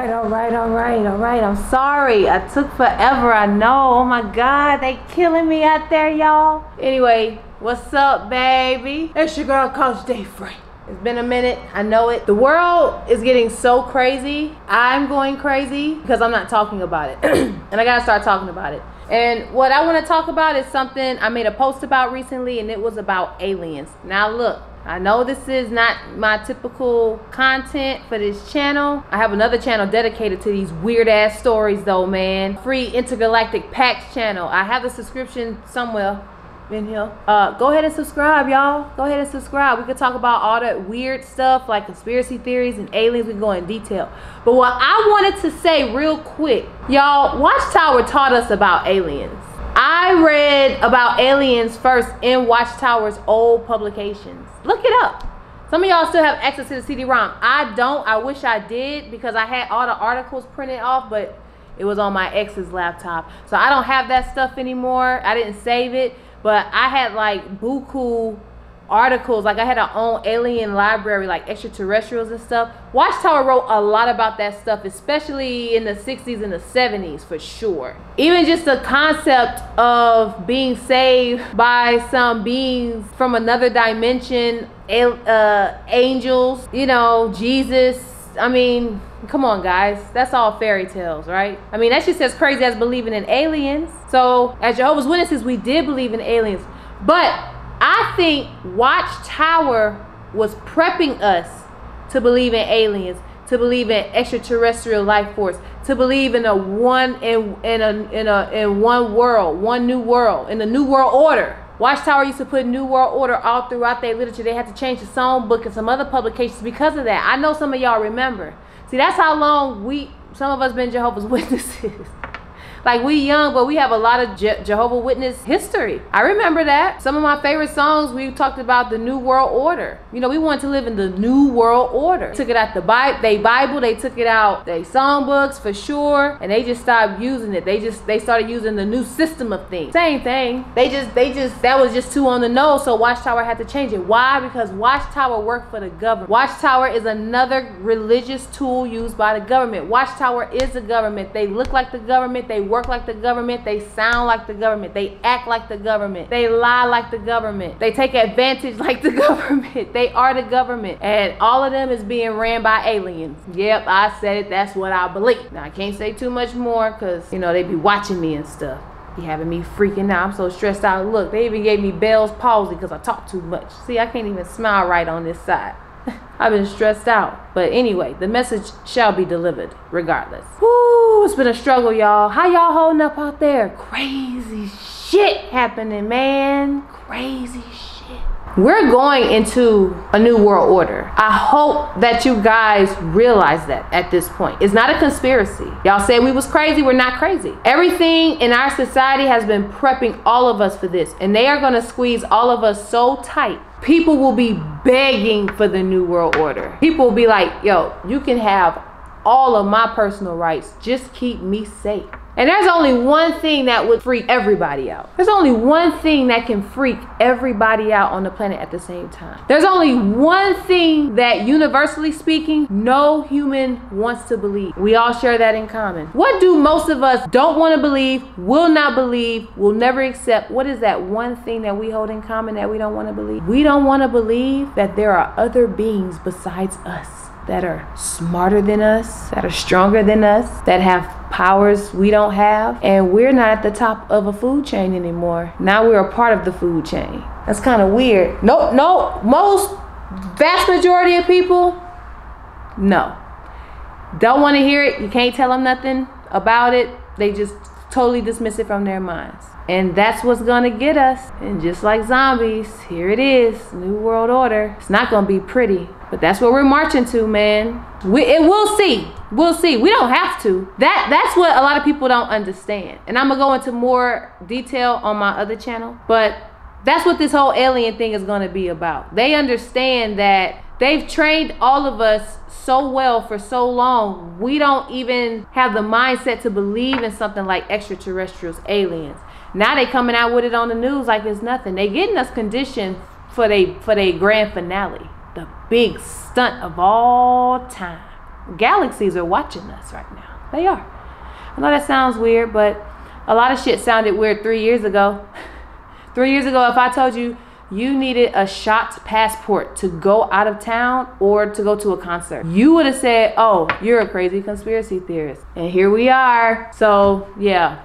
right. I'm sorry. I took forever, I know. Oh my God, they killing me out there, y'all. Anyway, what's up, baby? It's your girl, Coachdeefree. It's been a minute, I know it. The world is getting so crazy. I'm going crazy because I'm not talking about it. And I gotta start talking about it. And what I want to talk about is something I made a post about recently, and it was about aliens. Now look, I know this is not my typical content for this channel. I have another channel dedicated to these weird ass stories though, man. Free Intergalactic Packs channel. I have the subscription somewhere in here. Go ahead and subscribe, y'all. Go ahead and subscribe. We could talk about all that weird stuff like conspiracy theories and aliens. We can go in detail. But what I wanted to say real quick, y'all, Watchtower taught us about aliens. I read about aliens first in Watchtower's old publications. Look it up. Some of y'all still have access to the CD-ROM. I don't. I wish I did because I had all the articles printed off, but it was on my ex's laptop. So I don't have that stuff anymore. I didn't save it. But I had like buku articles, like I had our own alien library, like extraterrestrials and stuff. Watchtower wrote a lot about that stuff, especially in the 60s and the 70s for sure. Even just the concept of being saved by some beings from another dimension, angels, you know, Jesus. I mean, come on guys, that's all fairy tales, right? I mean, that's just as crazy as believing in aliens. So as Jehovah's Witnesses, we did believe in aliens, but I think Watchtower was prepping us to believe in aliens, to believe in extraterrestrial life force, to believe in one world, one new world, in the new world order. Watchtower used to put New World Order all throughout their literature. They had to change the song book and some other publications because of that. I know some of y'all remember. See, that's how long some of us been Jehovah's Witnesses. Like, we young, but we have a lot of Jehovah's Witness history. I remember that. Some of my favorite songs, we talked about the New World Order. You know, we wanted to live in the New World Order. Took it out the Bible, they took it out they songbooks for sure, and they just stopped using it. They started using the new system of things. Same thing. That was just too on the nose, so Watchtower had to change it. Why? Because Watchtower worked for the government. Watchtower is another religious tool used by the government. Watchtower is the government. They look like the government. They work like the government, they sound like the government, they act like the government, they lie like the government, they take advantage like the government. They are the government, and all of them is being ran by aliens. Yep, I said it. That's what I believe. Now I can't say too much more because, you know, they be watching me and stuff, be having me freaking out. I'm so stressed out. Look, they even gave me Bell's palsy because I talk too much. See, I can't even smile right on this side. I've been stressed out. But anyway, the message shall be delivered regardless. Woo, it's been a struggle, y'all. How y'all holding up out there? Crazy shit happening, man. Crazy shit. We're going into a new world order. I hope that you guys realize that at this point. It's not a conspiracy. Y'all said we was crazy. We're not crazy. Everything in our society has been prepping all of us for this, and they are going to squeeze all of us so tight. People will be begging for the new world order. People will be like, yo, you can have all of my personal rights. Just keep me safe. And there's only one thing that would freak everybody out. There's only one thing that can freak everybody out on the planet at the same time. There's only one thing that, universally speaking, no human wants to believe. We all share that in common. What do most of us don't want to believe, will not believe, will never accept? What is that one thing that we hold in common that we don't want to believe? We don't want to believe that there are other beings besides us that are smarter than us, that are stronger than us, that have powers we don't have, and we're not at the top of a food chain anymore. Now we're a part of the food chain. That's kind of weird. Most vast majority of people, no. Don't want to hear it. You can't tell them nothing about it. They just totally dismiss it from their minds. And that's what's gonna get us. And just like zombies, here it is, New World Order. It's not gonna be pretty, but that's what we're marching to, man. We'll see. We'll see. We don't have to. That's what a lot of people don't understand. And I'm gonna go into more detail on my other channel, but that's what this whole alien thing is gonna be about. They understand that they've trained all of us so well for so long, we don't even have the mindset to believe in something like extraterrestrials, aliens. Now they coming out with it on the news like it's nothing. They getting us conditioned for they grand finale, the big stunt of all time. Galaxies are watching us right now. They are. I know that sounds weird, but a lot of shit sounded weird 3 years ago. 3 years ago, if I told you you needed a shot passport to go out of town or to go to a concert, you would have said, oh, you're a crazy conspiracy theorist. And here we are. So yeah,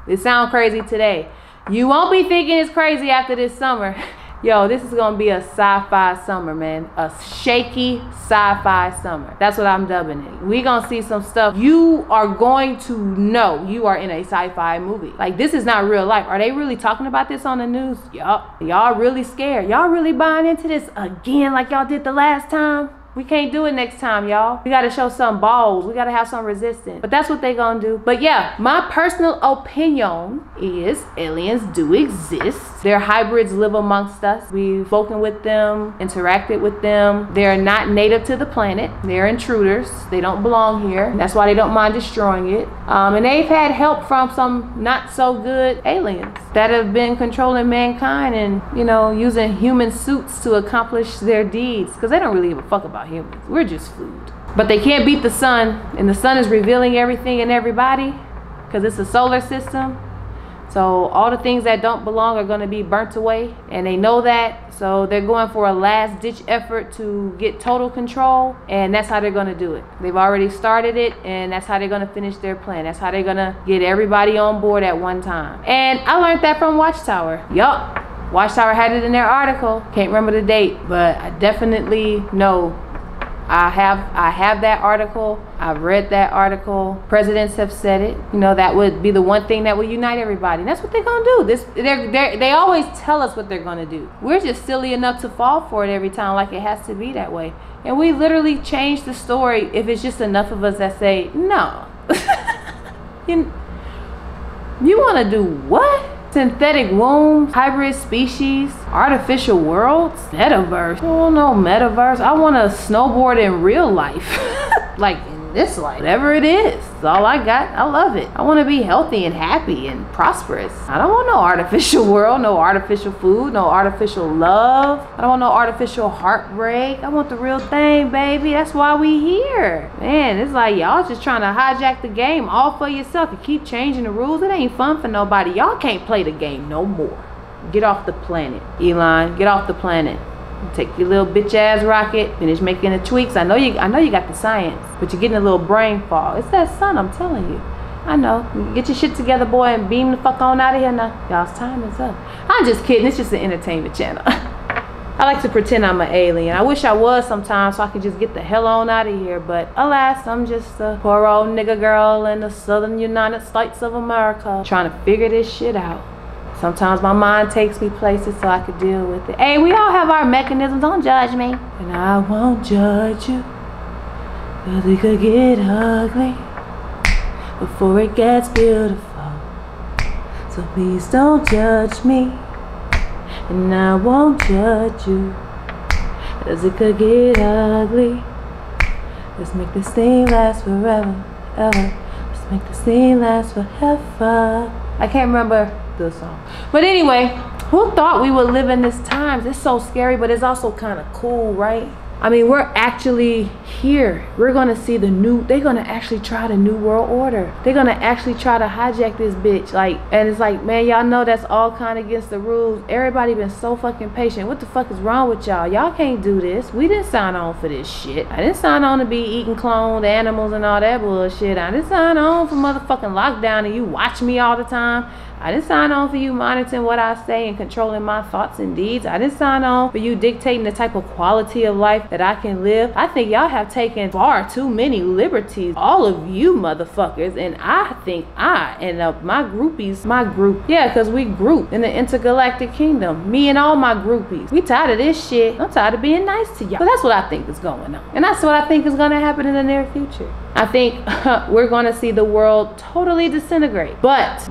it sounds crazy today. You won't be thinking it's crazy after this summer. Yo, this is gonna be a sci-fi summer, man. A shaky sci-fi summer. That's what I'm dubbing it. We gonna see some stuff. You are going to know you are in a sci-fi movie. Like, this is not real life. Are they really talking about this on the news? Yup. Y'all really scared. Y'all really buying into this again like y'all did the last time? We can't do it next time, y'all. We gotta show some balls. We gotta have some resistance. But that's what they gonna do. But yeah, my personal opinion is aliens do exist. Their hybrids live amongst us. We've spoken with them, interacted with them. They're not native to the planet. They're intruders. They don't belong here. That's why they don't mind destroying it. And they've had help from some not so good aliens that have been controlling mankind and, you know, using human suits to accomplish their deeds. Because they don't really give a fuck about humans. We're just food. But they can't beat the sun, and the sun is revealing everything and everybody because it's a solar system. So all the things that don't belong are going to be burnt away, and they know that. So they're going for a last ditch effort to get total control, and that's how they're going to do it. They've already started it, and that's how they're going to finish their plan. That's how they're going to get everybody on board at one time. And I learned that from Watchtower. Yup, Watchtower had it in their article. Can't remember the date, but I definitely know. I have that article. I've read that article. Presidents have said it. You know, that would be the one thing that would unite everybody. And that's what they're gonna do. They always tell us what they're gonna do. We're just silly enough to fall for it every time, like it has to be that way. And we literally change the story if it's just enough of us that say no. You want to do what? Synthetic wombs, hybrid species, artificial worlds, metaverse. Oh no, metaverse. I want to snowboard in real life. Like in this life. Whatever it is. That's all I got. I love it. I want to be healthy and happy and prosperous. I don't want no artificial world, no artificial food, no artificial love. I don't want no artificial heartbreak. I want the real thing, baby. That's why we here. Man, it's like y'all just trying to hijack the game all for yourself. You keep changing the rules. It ain't fun for nobody. Y'all can't play the game no more. Get off the planet. Elon, get off the planet. Take your little bitch ass rocket, finish making the tweaks. I know you got the science, but you're getting a little brain fog. It's that sun, I'm telling you. I know. Get your shit together, boy, and beam the fuck on out of here now. Y'all's time is up. I'm just kidding. It's just an entertainment channel. I like to pretend I'm an alien. I wish I was sometimes so I could just get the hell on out of here. But alas, I'm just a poor old nigga girl in the southern United States of America trying to figure this shit out. Sometimes my mind takes me places so I could deal with it. Hey, we all have our mechanisms. Don't judge me. And I won't judge you, because it could get ugly before it gets beautiful. So please don't judge me. And I won't judge you, because it could get ugly. Let's make this thing last forever, ever. Let's make this thing last forever. I can't remember the song. But anyway, who thought we would live in this times? It's so scary, but it's also kind of cool, right? I mean, we're actually here. We're gonna see the new, they're gonna actually try the new world order. They're gonna actually try to hijack this bitch. Like, and it's like, man, y'all know that's all kind of against the rules. Everybody been so fucking patient. What the fuck is wrong with y'all? Y'all can't do this. We didn't sign on for this shit. I didn't sign on to be eating cloned animals and all that bullshit. I didn't sign on for motherfucking lockdown and you watch me all the time. I didn't sign on for you monitoring what I say and controlling my thoughts and deeds. I didn't sign on for you dictating the type of quality of life that I can live. I think y'all have taken far too many liberties, all of you motherfuckers, and I think I and my groupies, yeah, because we group in the intergalactic kingdom, me and all my groupies. We tired of this shit. I'm tired of being nice to y'all. So that's what I think is going on, and that's what I think is going to happen in the near future. I think we're going to see the world totally disintegrate, but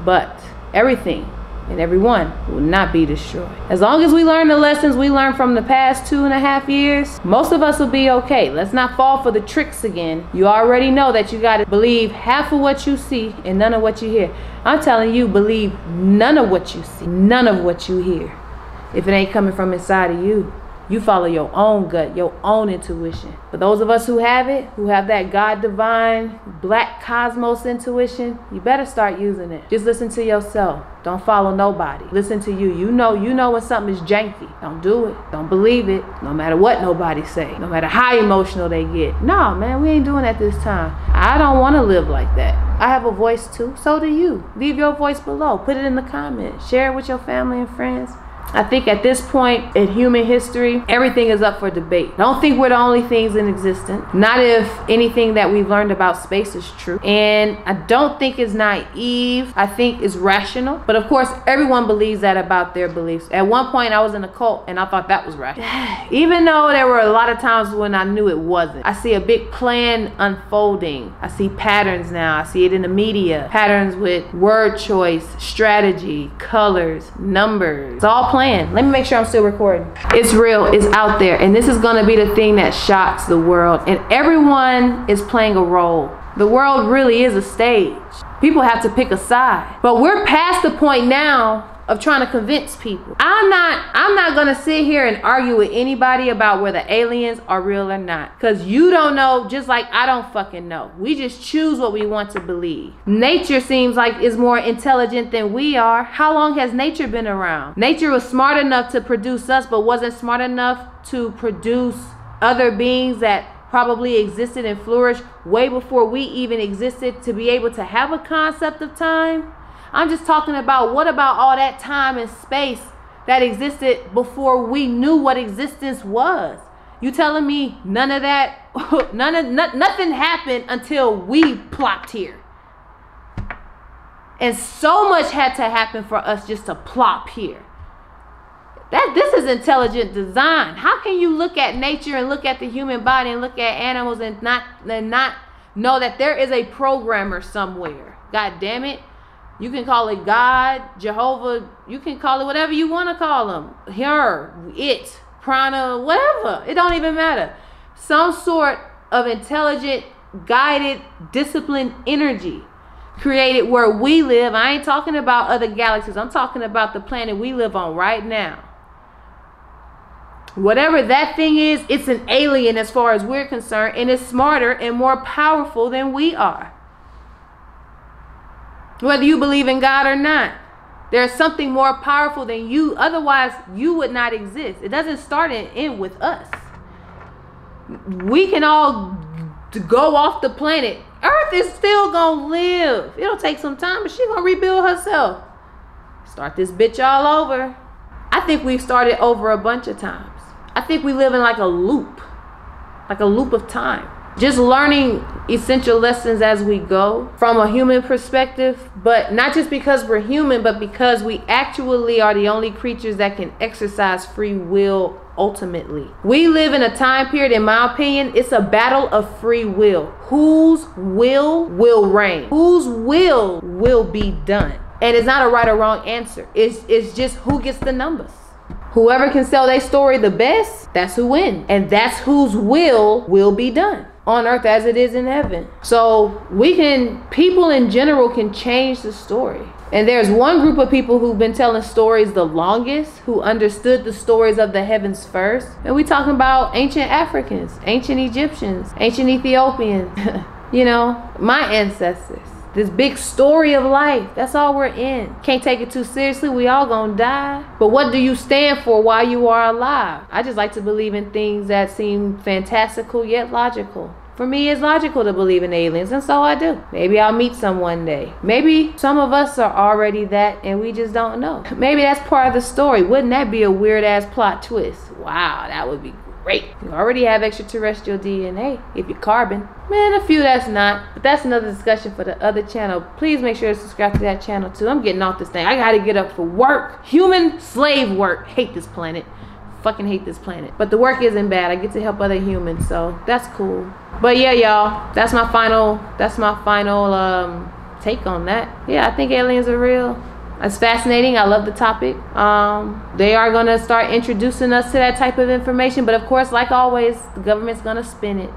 everything and everyone will not be destroyed. As long as we learn the lessons we learned from the past 2.5 years, most of us will be okay. Let's not fall for the tricks again. You already know that you got to believe half of what you see and none of what you hear. I'm telling you, believe none of what you see, none of what you hear. If it ain't coming from inside of you, You follow your own gut, your own intuition. For those of us who have it, who have that God divine, black cosmos intuition, you better start using it. Just listen to yourself. Don't follow nobody. Listen to you. You know when something is janky. Don't do it. Don't believe it. No matter what nobody say. No matter how emotional they get. No, man, we ain't doing that this time. I don't want to live like that. I have a voice too. So do you. Leave your voice below. Put it in the comments. Share it with your family and friends. I think at this point in human history, everything is up for debate. I don't think we're the only things in existence. Not if anything that we've learned about space is true. And I don't think it's naive. I think it's rational. But of course, everyone believes that about their beliefs. At one point, I was in a cult and I thought that was rational. Even though there were a lot of times when I knew it wasn't. I see a big plan unfolding. I see patterns now. I see it in the media. Patterns with word choice, strategy, colors, numbers. It's all planned. Let me make sure I'm still recording. It's real, it's out there, and this is gonna be the thing that shocks the world, and everyone is playing a role. The world really is a stage. People have to pick a side, but we're past the point now of trying to convince people. I'm not gonna sit here and argue with anybody about whether aliens are real or not, because you don't know, just like I don't fucking know. We just choose what we want to believe. Nature seems like is more intelligent than we are. How long has nature been around? Nature was smart enough to produce us, but wasn't smart enough to produce other beings that probably existed and flourished way before we even existed to be able to have a concept of time. I'm just talking about, what about all that time and space that existed before we knew what existence was? You telling me none of that, nothing happened until we plopped here? And so much had to happen for us just to plop here. This is intelligent design. How can you look at nature and look at the human body and look at animals and not know that there is a programmer somewhere? God damn it. You can call it God, Jehovah, you can call it whatever you want to call them. Her, it, prana, whatever. It don't even matter. Some sort of intelligent, guided, disciplined energy created where we live. I ain't talking about other galaxies. I'm talking about the planet we live on right now. Whatever that thing is, it's an alien as far as we're concerned, and it's smarter and more powerful than we are. Whether you believe in God or not, there's something more powerful than you. Otherwise, you would not exist. It doesn't start and end with us. We can all go off the planet. Earth is still gonna live. It'll take some time, but she's gonna rebuild herself. Start this bitch all over. I think we've started over a bunch of times. I think we live in like a loop of time. Just learning essential lessons as we go from a human perspective, but not just because we're human, but because we actually are the only creatures that can exercise free will ultimately. We live in a time period, in my opinion, it's a battle of free will. Whose will reign? Whose will be done? And it's not a right or wrong answer. It's just who gets the numbers. Whoever can sell their story the best, that's who wins. And that's whose will be done on earth as it is in heaven. So people in general can change the story. And there's one group of people who've been telling stories the longest, who understood the stories of the heavens first. And we talking about ancient Africans, ancient Egyptians, ancient Ethiopians, you know, my ancestors. This big story of life, that's all we're in. Can't take it too seriously, we all gonna die. But what do you stand for while you are alive? I just like to believe in things that seem fantastical yet logical. For me, it's logical to believe in aliens, and so I do. Maybe I'll meet some one day. Maybe some of us are already that and we just don't know. Maybe that's part of the story. Wouldn't that be a weird ass plot twist? Wow, that would be great. You already have extraterrestrial DNA if you're carbon. Man, a few that's not, but that's another discussion for the other channel. Please make sure to subscribe to that channel too. I'm getting off this thing. I gotta get up for work. Human slave work. Hate this planet. Fucking hate this planet. But the work isn't bad. I get to help other humans, so that's cool. But yeah, y'all, that's my final take on that. Yeah, I think aliens are real. It's fascinating. I love the topic. They are going to start introducing us to that type of information. But of course, like always, the government's going to spin it.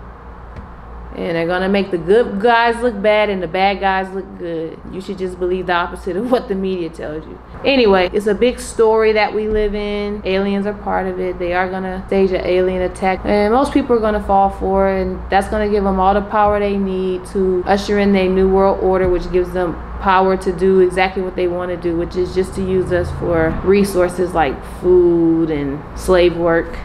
And they're gonna make the good guys look bad and the bad guys look good. You should just believe the opposite of what the media tells you. Anyway, it's a big story that we live in. Aliens are part of it. They are gonna stage an alien attack, and most people are gonna fall for it, and that's gonna give them all the power they need to usher in their new world order, which gives them power to do exactly what they want to do, which is just to use us for resources like food and slave work.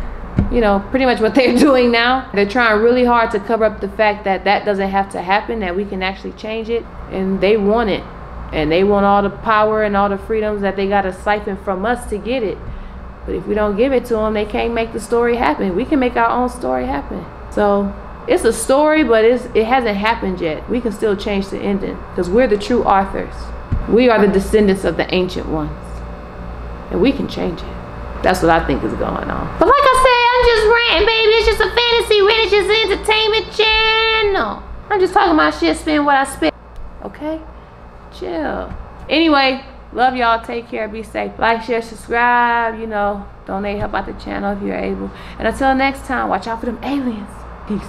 You know, pretty much what they're doing now. They're trying really hard to cover up the fact that that doesn't have to happen, that we can actually change it, and they want it. And they want all the power and all the freedoms that they got to siphon from us to get it. But if we don't give it to them, they can't make the story happen. We can make our own story happen. So it's a story, but it hasn't happened yet. We can still change the ending because we're the true authors. We are the descendants of the ancient ones, and we can change it. That's what I think is going on. But like I said, I'm just ranting, baby. It's just a fantasy rant. It's just an entertainment channel. I'm just talking my shit, spin what I spit. Okay? Chill. Anyway, love y'all. Take care. Be safe. Like, share, subscribe. You know, donate, help out the channel if you're able. And until next time, watch out for them aliens. Peace.